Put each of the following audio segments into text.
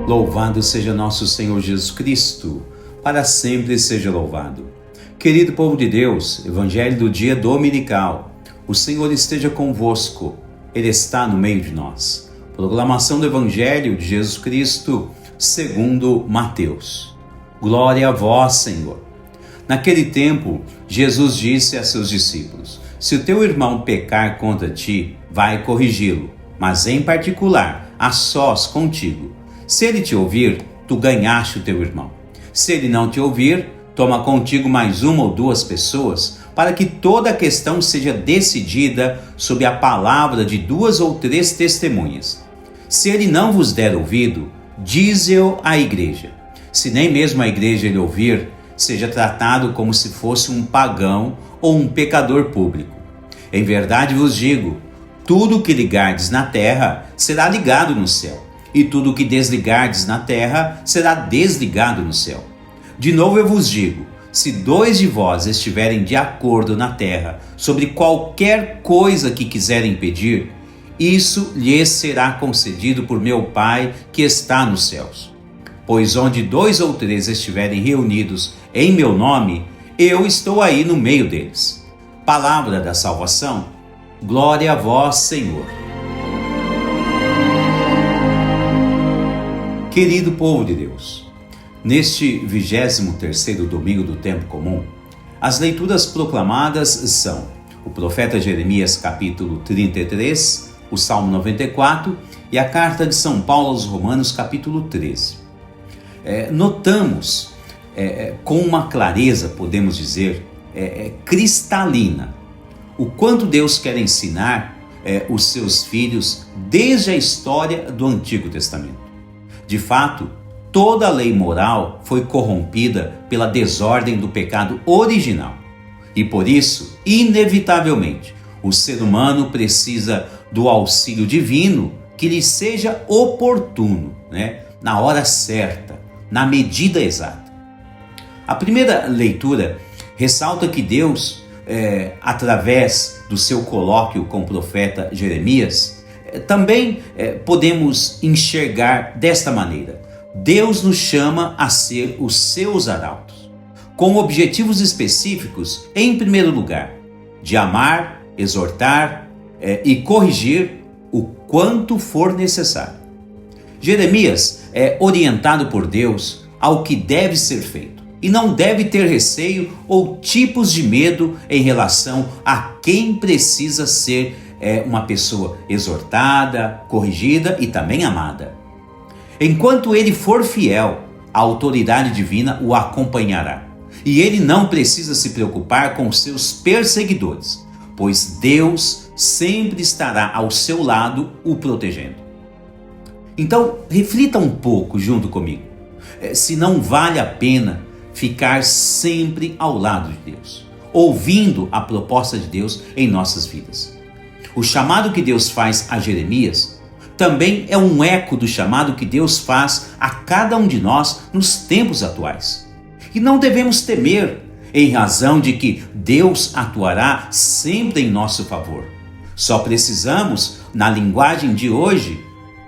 Louvado seja nosso Senhor Jesus Cristo, para sempre seja louvado. Querido povo de Deus, Evangelho do dia dominical. O Senhor esteja convosco, Ele está no meio de nós. Proclamação do Evangelho de Jesus Cristo, segundo Mateus. Glória a vós, Senhor. Naquele tempo, Jesus disse a seus discípulos: se o teu irmão pecar contra ti, vai corrigi-lo, mas em particular, a sós contigo. Se ele te ouvir, tu ganhaste o teu irmão. Se ele não te ouvir, toma contigo mais uma ou duas pessoas, para que toda a questão seja decidida sob a palavra de duas ou três testemunhas. Se ele não vos der ouvido, dize-o à igreja. Se nem mesmo a igreja lhe ouvir, seja tratado como se fosse um pagão ou um pecador público. Em verdade vos digo, tudo o que ligardes na terra será ligado no céu, e tudo o que desligardes na terra será desligado no céu. De novo eu vos digo, se dois de vós estiverem de acordo na terra sobre qualquer coisa que quiserem pedir, isso lhes será concedido por meu Pai que está nos céus. Pois onde dois ou três estiverem reunidos em meu nome, eu estou aí no meio deles. Palavra da salvação, glória a vós, Senhor. Querido povo de Deus, neste 23º domingo do tempo comum, as leituras proclamadas são o profeta Jeremias capítulo 33, o Salmo 94 e a carta de São Paulo aos Romanos capítulo 13. Notamos com uma clareza, podemos dizer, cristalina, o quanto Deus quer ensinar os seus filhos desde a história do Antigo Testamento. De fato, toda a lei moral foi corrompida pela desordem do pecado original. E por isso, inevitavelmente, o ser humano precisa do auxílio divino que lhe seja oportuno, na hora certa, na medida exata. A primeira leitura ressalta que Deus, através do seu colóquio com o profeta Jeremias, também podemos enxergar desta maneira. Deus nos chama a ser os seus arautos, com objetivos específicos, em primeiro lugar, de amar, exortar e corrigir o quanto for necessário. Jeremias é orientado por Deus ao que deve ser feito e não deve ter receio ou tipos de medo em relação a quem precisa ser uma pessoa exortada, corrigida e também amada. Enquanto ele for fiel, a autoridade divina o acompanhará. E ele não precisa se preocupar com seus perseguidores, pois Deus sempre estará ao seu lado o protegendo. Então, reflita um pouco junto comigo, se não vale a pena ficar sempre ao lado de Deus, ouvindo a proposta de Deus em nossas vidas. O chamado que Deus faz a Jeremias também é um eco do chamado que Deus faz a cada um de nós nos tempos atuais. E não devemos temer, em razão de que Deus atuará sempre em nosso favor. Só precisamos, na linguagem de hoje,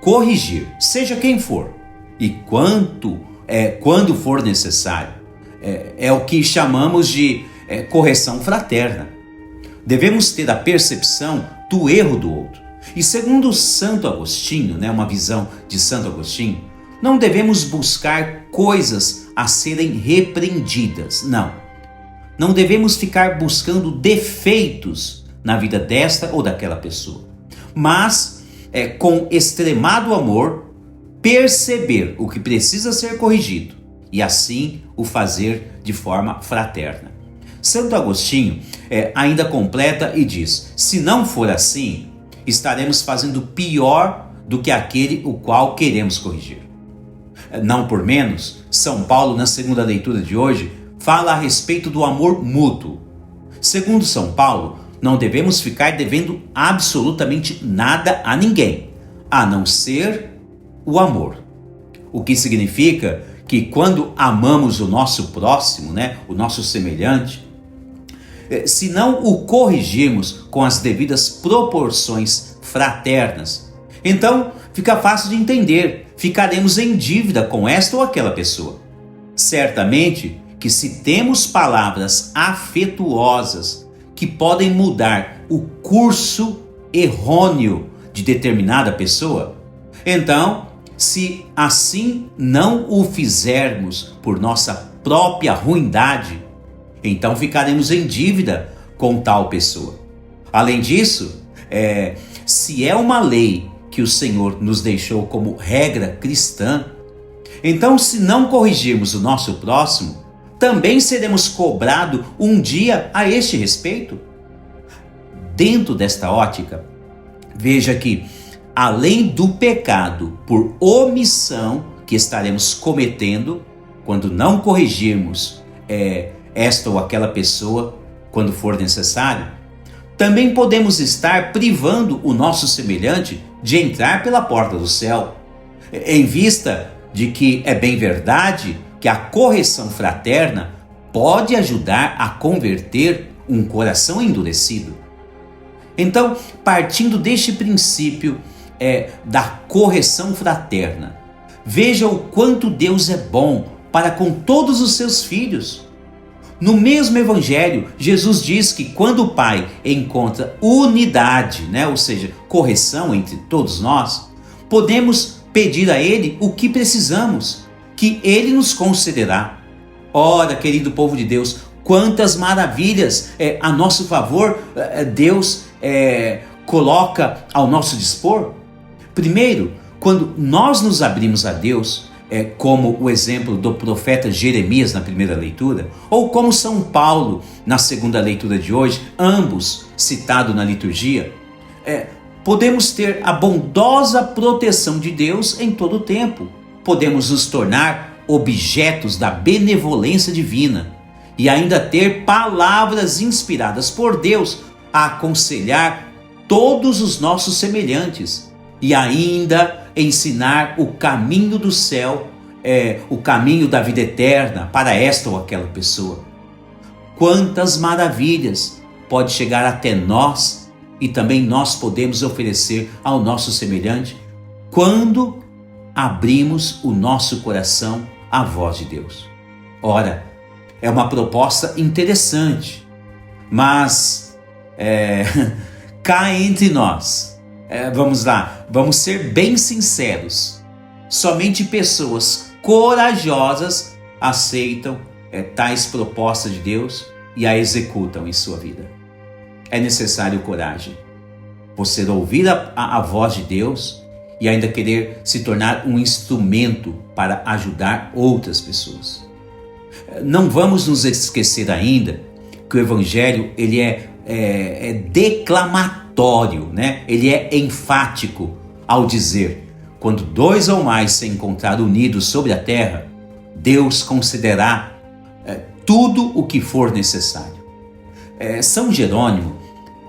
corrigir, seja quem for, e quando for necessário. É o que chamamos de correção fraterna. Devemos ter a percepção do erro do outro. E segundo Santo Agostinho, uma visão de Santo Agostinho, não devemos buscar coisas a serem repreendidas, não. Não devemos ficar buscando defeitos na vida desta ou daquela pessoa. Mas, com extremado amor, perceber o que precisa ser corrigido e assim o fazer de forma fraterna. Santo Agostinho ainda completa e diz: se não for assim, estaremos fazendo pior do que aquele o qual queremos corrigir. Não por menos, São Paulo, na segunda leitura de hoje, fala a respeito do amor mútuo. Segundo São Paulo, não devemos ficar devendo absolutamente nada a ninguém, a não ser o amor. O que significa que quando amamos o nosso próximo, o nosso semelhante, se não o corrigirmos com as devidas proporções fraternas, Então, fica fácil de entender, ficaremos em dívida com esta ou aquela pessoa. Certamente que se temos palavras afetuosas que podem mudar o curso errôneo de determinada pessoa, então, se assim não o fizermos por nossa própria ruindade, então ficaremos em dívida com tal pessoa. Além disso, se é uma lei que o Senhor nos deixou como regra cristã, então se não corrigirmos o nosso próximo, também seremos cobrados um dia a este respeito. Dentro desta ótica, veja que, além do pecado por omissão que estaremos cometendo, quando não corrigirmos esta ou aquela pessoa, quando for necessário, também podemos estar privando o nosso semelhante de entrar pela porta do céu, em vista de que é bem verdade que a correção fraterna pode ajudar a converter um coração endurecido. Então, partindo deste princípio da correção fraterna, veja o quanto Deus é bom para com todos os seus filhos. No mesmo evangelho, Jesus diz que quando o Pai encontra unidade, ou seja, correção entre todos nós, podemos pedir a Ele o que precisamos, que Ele nos concederá. Ora, querido povo de Deus, quantas maravilhas a nosso favor Deus coloca ao nosso dispor. Primeiro, quando nós nos abrimos a Deus, como o exemplo do profeta Jeremias na primeira leitura, ou como São Paulo na segunda leitura de hoje, ambos citados na liturgia, podemos ter a bondosa proteção de Deus em todo o tempo. Podemos nos tornar objetos da benevolência divina e ainda ter palavras inspiradas por Deus a aconselhar todos os nossos semelhantes e ainda ensinar o caminho do céu, o caminho da vida eterna para esta ou aquela pessoa. Quantas maravilhas pode chegar até nós e também nós podemos oferecer ao nosso semelhante quando abrimos o nosso coração à voz de Deus. Ora, é uma proposta interessante, mas cá entre nós, vamos lá, vamos ser bem sinceros. Somente pessoas corajosas aceitam tais propostas de Deus e a executam em sua vida. É necessário coragem. Você ouvir a voz de Deus e ainda querer se tornar um instrumento para ajudar outras pessoas. Não vamos nos esquecer ainda que o Evangelho ele é declamatório, Ele é enfático ao dizer: quando dois ou mais se encontrarem unidos sobre a terra, Deus concederá tudo o que for necessário. São Jerônimo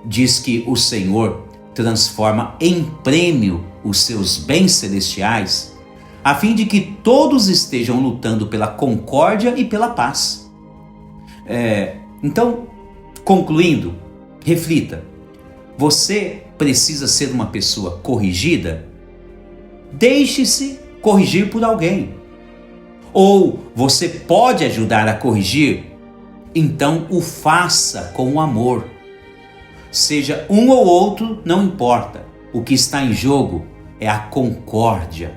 diz que o Senhor transforma em prêmio os seus bens celestiais, a fim de que todos estejam lutando pela concórdia e pela paz. Então, concluindo, reflita: você precisa ser uma pessoa corrigida? Deixe-se corrigir por alguém. Ou você pode ajudar a corrigir? Então o faça com amor. Seja um ou outro, não importa. O que está em jogo é a concórdia,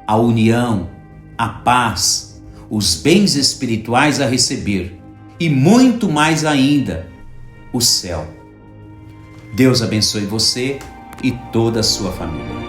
a união, a paz, os bens espirituais a receber e muito mais ainda, o céu. Deus abençoe você e toda a sua família.